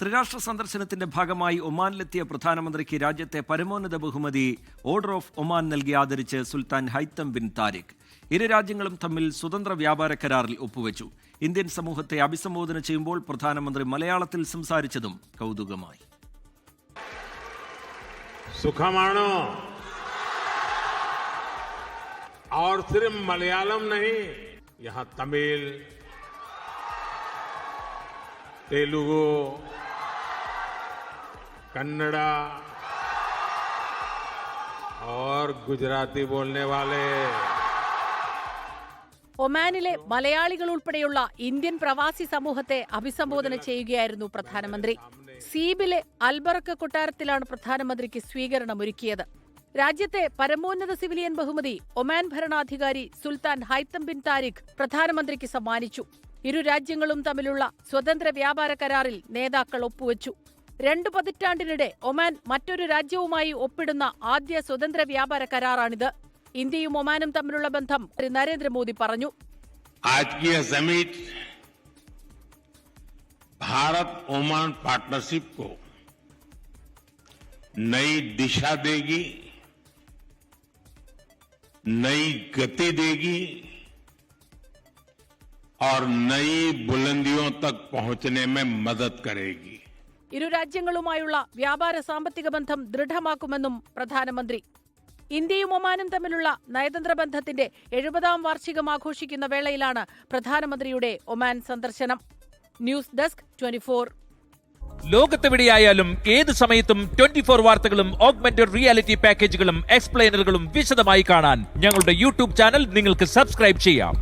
ത്രിരാഷ്ട്ര സന്ദർശനത്തിന്റെ ഭാഗമായി ഒമാനിലെത്തിയ പ്രധാനമന്ത്രിക്ക് രാജ്യത്തെ പരമോന്നത ബഹുമതി ഓർഡർ ഓഫ് ഒമാൻ നൽകി ആദരിച്ച് സുൽത്താൻ ഹൈത്തം ബിൻ താരിഖ്. ഇരു രാജ്യങ്ങളും തമ്മിൽ സ്വതന്ത്ര വ്യാപാര കരാറിൽ ഒപ്പുവെച്ചു. ഇന്ത്യൻ സമൂഹത്തെ അഭിസംബോധന ചെയ്യുമ്പോൾ പ്രധാനമന്ത്രി മലയാളത്തിൽ സംസാരിച്ചതും കൗതുകമായി. സുഖമാണോ? और सिर्फ मलयालम नहीं, यहाँ तमिल, तेलुगु, कन्नड़ा और गुजराती बोलने वाले. ഒമാനിലെ മലയാളികൾ ഉൾപ്പെടെയുള്ള ഇന്ത്യൻ പ്രവാസി സമൂഹത്തെ അഭിസംബോധന ചെയ്യുകയായിരുന്നു പ്രധാനമന്ത്രി. സീബിലെ അൽബറക്ക കൊട്ടാരത്തിലാണ് പ്രധാനമന്ത്രിക്ക് സ്വീകരണമൊരുക്കിയത്. രാജ്യത്തെ പരമോന്നത സിവിലിയൻ ബഹുമതി ഒമാൻ ഭരണാധികാരി സുൽത്താൻ ഹൈത്തം ബിൻ താരിഖ് പ്രധാനമന്ത്രിക്ക് സമ്മാനിച്ചു. ഇരു രാജ്യങ്ങളും തമ്മിലുള്ള സ്വതന്ത്ര വ്യാപാര കരാറിൽ നേതാക്കൾ ഒപ്പുവെച്ചു. 2 പതിറ്റാണ്ടിനിടെ ഒമാൻ മറ്റൊരു രാജ്യവുമായി ഒപ്പിടുന്ന ആദ്യ സ്വതന്ത്ര വ്യാപാര കരാറാണിത്. ഇന്ത്യയും ഒമാനും തമ്മിലുള്ള ബന്ധം നരേന്ദ്രമോദി പറഞ്ഞു. भारत ओमान पार्टनरशिप को नई दिशा देगी, नई गति देगी और नई बुलंदियों तक पहुंचने में मदद करेगी. ഇരു രാജ്യങ്ങളുമായുള്ള വ്യാപാര സാമ്പത്തിക ബന്ധം ദൃഢമാക്കുമെന്നും പ്രധാനമന്ത്രി. ഇന്ത്യയും ഒമാനും തമ്മിലുള്ള നയതന്ത്ര ബന്ധത്തിന്റെ 70ാം വാർഷികം ആഘോഷിക്കുന്ന വേളയിലാണ് പ്രധാനമന്ത്രിയുടെ ഒമാൻ സന്ദർശനം. News desk 24. ലോകത്തെവിടെയായാലും ഏത് സമയത്തും 24 വാർത്തകളും ഓഗ്മെന്റഡ് റിയാലിറ്റി പാക്കേജുകളും എക്സ്പ്ലെയിനറുകളും വിശദമായി കാണാൻ ഞങ്ങളുടെ യൂട്യൂബ് ചാനൽ നിങ്ങൾക്ക് സബ്സ്ക്രൈബ് ചെയ്യാം.